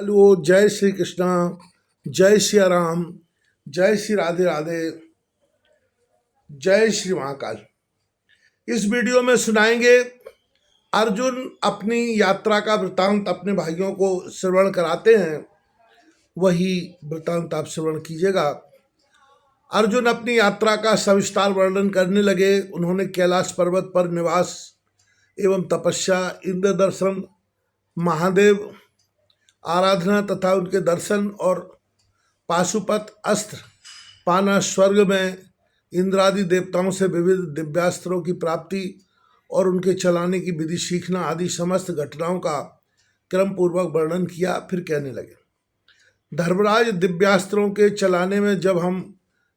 Hello, जय श्री कृष्णा, जय श्री राम, जय श्री राधे राधे, जय श्री महाकाल। इस वीडियो में सुनाएंगे अर्जुन अपनी यात्रा का वृतांत अपने भाइयों को श्रवण कराते हैं, वही वृतांत आप श्रवण कीजिएगा। अर्जुन अपनी यात्रा का सविस्तार वर्णन करने लगे। उन्होंने कैलाश पर्वत पर निवास एवं तपस्या, इंद्र दर्शन, महादेव आराधना तथा उनके दर्शन और पाशुपत अस्त्र पाना, स्वर्ग में इंद्रादि देवताओं से विविध दिव्यास्त्रों की प्राप्ति और उनके चलाने की विधि सीखना आदि समस्त घटनाओं का क्रम पूर्वक वर्णन किया। फिर कहने लगे, धर्मराज, दिव्यास्त्रों के चलाने में जब हम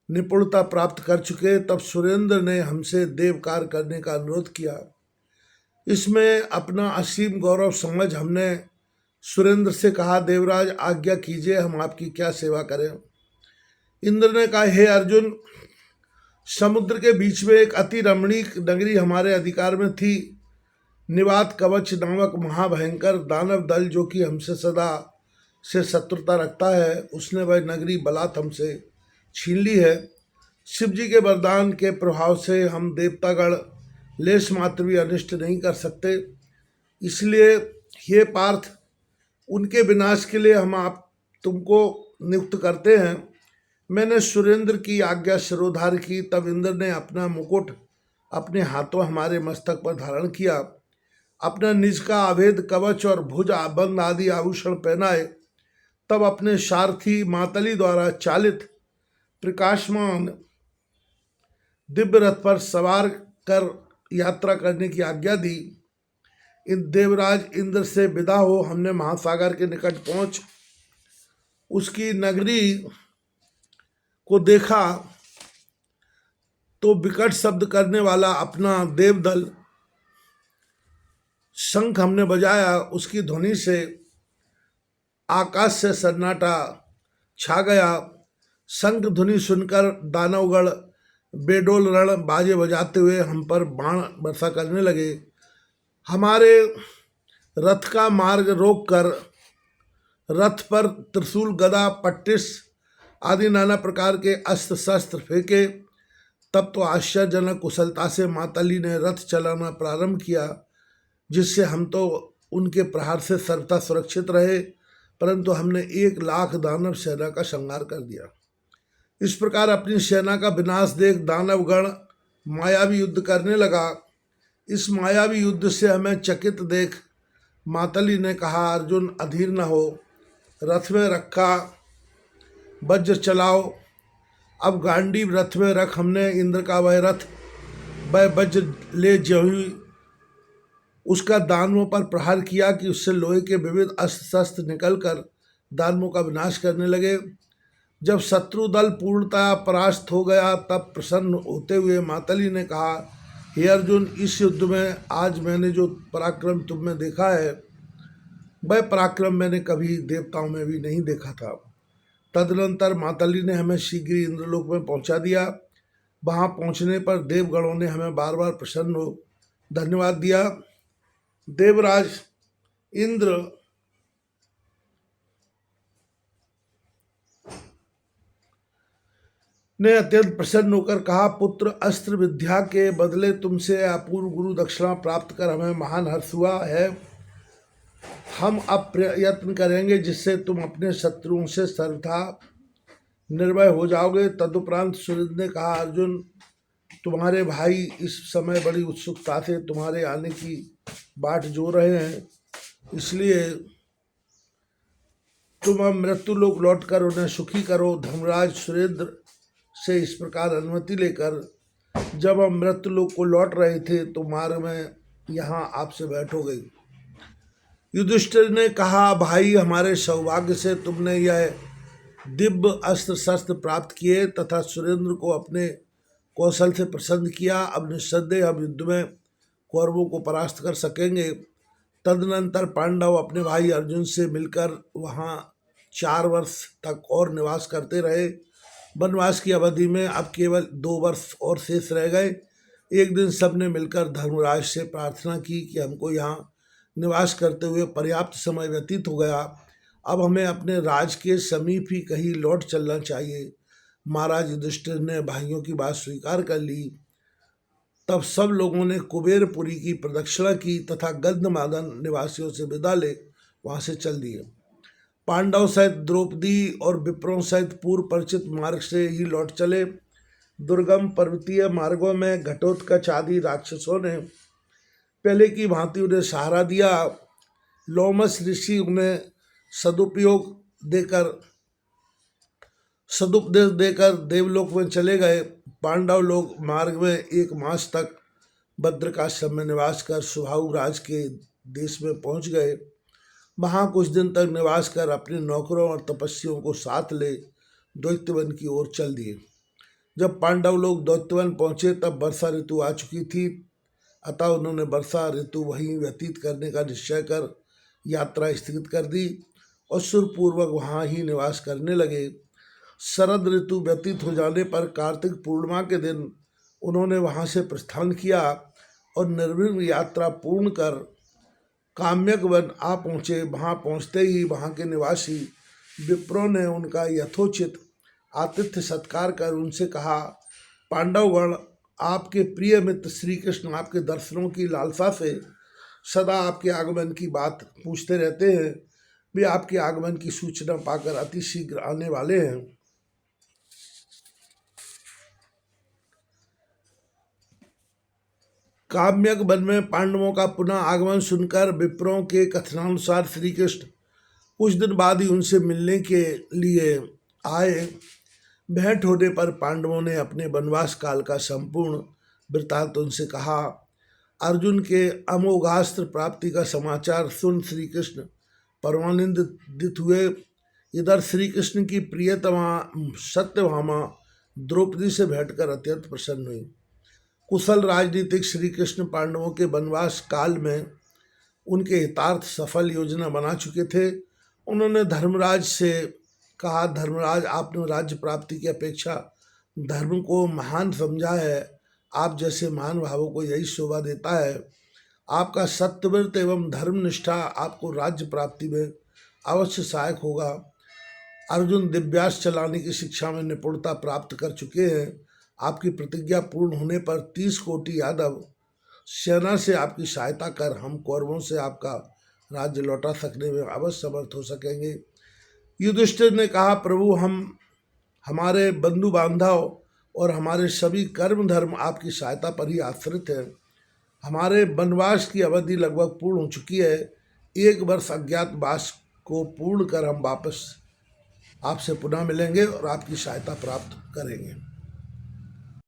निपुणता प्राप्त कर चुके तब सुरेंद्र ने हमसे देवकार करने का अनुरोध किया। इसमें अपना असीम गौरव समझ हमने सुरेंद्र से कहा, देवराज आज्ञा कीजिए, हम आपकी क्या सेवा करें। इंद्र ने कहा, हे अर्जुन, समुद्र के बीच में एक अति रमणीक नगरी हमारे अधिकार में थी। निवात कवच नामक महाभयंकर दानव दल जो कि हमसे सदा से शत्रुता रखता है, उसने वह नगरी बलात् हमसे छीन ली है। शिव जी के वरदान के प्रभाव से हम देवतागण लेश मात्र भी अनिष्ट नहीं कर सकते। इसलिए हे पार्थ, उनके विनाश के लिए हम आप तुमको नियुक्त करते हैं। मैंने सुरेंद्र की आज्ञा शिरोधार्य की। तब इंद्र ने अपना मुकुट अपने हाथों हमारे मस्तक पर धारण किया, अपना निज का अभेद कवच और भुज बंद आदि आभूषण पहनाए। तब अपने सारथी मातली द्वारा चालित प्रकाशमान दिव्य रथ पर सवार कर यात्रा करने की आज्ञा दी। इन देवराज इंद्र से विदा हो हमने महासागर के निकट पहुंच उसकी नगरी को देखा तो विकट शब्द करने वाला अपना देवदल शंख हमने बजाया। उसकी ध्वनि से आकाश से सन्नाटा छा गया। शंख ध्वनि सुनकर दानवगण बेडोल रण बाजे बजाते हुए हम पर बाण वर्षा करने लगे। हमारे रथ का मार्ग रोककर रथ पर त्रिशूल, गदा, पट्टिस आदि नाना प्रकार के अस्त्र शस्त्र फेंके। तब तो आश्चर्यजनक कुशलता से मातली ने रथ चलाना प्रारंभ किया, जिससे हम तो उनके प्रहार से सर्वथा सुरक्षित रहे, परंतु हमने 1,00,000 दानव सेना का संहार कर दिया। इस प्रकार अपनी सेना का विनाश देख दानवगण मायावी युद्ध करने लगा। इस मायावी युद्ध से हमें चकित देख मातली ने कहा, अर्जुन अधीर न हो, रथ में रखा वज्र चलाओ। अब गांडीव रथ में रख हमने इंद्र का वह रथ वह वज्र ले ज्यों उसका दानवों पर प्रहार किया कि उससे लोहे के विविध अस्त्र शस्त्र निकलकर दानवों का विनाश करने लगे। जब शत्रु दल पूर्णतः परास्त हो गया तब प्रसन्न होते हुए मातली ने कहा, हे अर्जुन, इस युद्ध में आज मैंने जो पराक्रम तुम में देखा है वह पराक्रम मैंने कभी देवताओं में भी नहीं देखा था। तदनंतर मातली ने हमें शीघ्र इंद्रलोक में पहुंचा दिया। वहां पहुंचने पर देवगणों ने हमें बार बार प्रसन्न हो धन्यवाद दिया। देवराज इंद्र ने अत्यंत प्रसन्न होकर कहा, पुत्र, अस्त्र विद्या के बदले तुमसे अपूर्व गुरु दक्षिणा प्राप्त कर हमें महान हर्ष हुआ है। हम अब प्रयत्न करेंगे जिससे तुम अपने शत्रुओं से सर्वथा निर्भय हो जाओगे। तदुपरांत सुरेंद्र ने कहा, अर्जुन, तुम्हारे भाई इस समय बड़ी उत्सुकता से तुम्हारे आने की बाट जो रहे हैं, इसलिए तुम अब मृत्युलोक लौटकर उन्हें सुखी करो। धर्मराज सुरेंद्र से इस प्रकार अनुमति लेकर जब हम मृत्युलोक को लौट रहे थे तो मार्ग में यहाँ आपसे भेंट हो गई। युधिष्ठिर ने कहा, भाई, हमारे सौभाग्य से तुमने यह दिव्य अस्त्र शस्त्र प्राप्त किए तथा सुरेंद्र को अपने कौशल से प्रसन्न किया। अब निस्संदेह हम युद्ध में कौरवों को परास्त कर सकेंगे। तदनंतर पांडव अपने भाई अर्जुन से मिलकर वहाँ 4 वर्ष तक और निवास करते रहे। वनवास की अवधि में अब केवल 2 वर्ष और शेष रह गए। एक दिन सबने मिलकर धर्मराज से प्रार्थना की कि हमको यहाँ निवास करते हुए पर्याप्त समय व्यतीत हो गया, अब हमें अपने राज के समीप ही कहीं लौट चलना चाहिए। महाराज युधिष्ठिर ने भाइयों की बात स्वीकार कर ली। तब सब लोगों ने कुबेरपुरी की प्रदक्षिणा की तथा गंधमादन निवासियों से विदा ले वहां से चल दिए। पांडव सहित द्रौपदी और विप्रों सहित पूर्व परिचित मार्ग से ही लौट चले। दुर्गम पर्वतीय मार्गों में घटोत्कच आदि राक्षसों ने पहले की भांति उन्हें सहारा दिया। लोमस ऋषि उन्हें सदुपदेश देकर देवलोक में चले गए। पांडव लोग मार्ग में 1 मास तक भद्रकाश्रम में निवास कर सुबाहु राज के देश में पहुंच गए। वहाँ कुछ दिन तक निवास कर अपने नौकरों और तपस्वियों को साथ ले दैत्यवन की ओर चल दिए। जब पांडव लोग दैत्यवन पहुँचे तब वर्षा ऋतु आ चुकी थी, अतः उन्होंने वर्षा ऋतु वहीं व्यतीत करने का निश्चय कर यात्रा स्थगित कर दी और सुरपूर्वक वहाँ ही निवास करने लगे। शरद ऋतु व्यतीत हो जाने पर कार्तिक पूर्णिमा के दिन उन्होंने वहाँ से प्रस्थान किया और निर्विघ्न यात्रा पूर्ण कर काम्यक वन आ पहुँचे। वहाँ पहुँचते ही वहाँ के निवासी विप्रों ने उनका यथोचित आतिथ्य सत्कार कर उनसे कहा, पांडवगण आपके प्रिय मित्र श्री कृष्ण आपके दर्शनों की लालसा से सदा आपके आगमन की बात पूछते रहते हैं। वे आपके आगमन की सूचना पाकर अति शीघ्र आने वाले हैं। काम्यक वन में पांडवों का पुनः आगमन सुनकर विप्रों के कथनानुसार श्री कृष्ण कुछ दिन बाद ही उनसे मिलने के लिए आए। भेंट होने पर पांडवों ने अपने वनवास काल का संपूर्ण वृत्तांत उनसे कहा। अर्जुन के अमोघास्त्र प्राप्ति का समाचार सुन श्री कृष्ण परमानंदित हुए। इधर श्री कृष्ण की प्रियतमा सत्यभामा द्रौपदी से भेंटकर अत्यंत प्रसन्न हुई। कुशल राजनीतिक श्री कृष्ण पांडवों के वनवास काल में उनके हितार्थ सफल योजना बना चुके थे। उन्होंने धर्मराज से कहा, धर्मराज आपने राज्य प्राप्ति की अपेक्षा धर्म को महान समझा है। आप जैसे महान भावों को यही शोभा देता है। आपका सत्यव्रत एवं धर्मनिष्ठा आपको राज्य प्राप्ति में अवश्य सहायक होगा। अर्जुन दिव्यास्त्र चलाने की शिक्षा में निपुणता प्राप्त कर चुके हैं। आपकी प्रतिज्ञा पूर्ण होने पर 30 कोटि यादव सेना से आपकी सहायता कर हम कौरवों से आपका राज्य लौटा सकने में अवश्य समर्थ हो सकेंगे। युधिष्ठिर ने कहा, प्रभु हमारे बंधु बांधव और हमारे सभी कर्म धर्म आपकी सहायता पर ही आश्रित है। हमारे वनवास की अवधि लगभग पूर्ण हो चुकी है। 1 वर्ष अज्ञातवास को पूर्ण कर हम वापस आपसे पुनः मिलेंगे और आपकी सहायता प्राप्त करेंगे।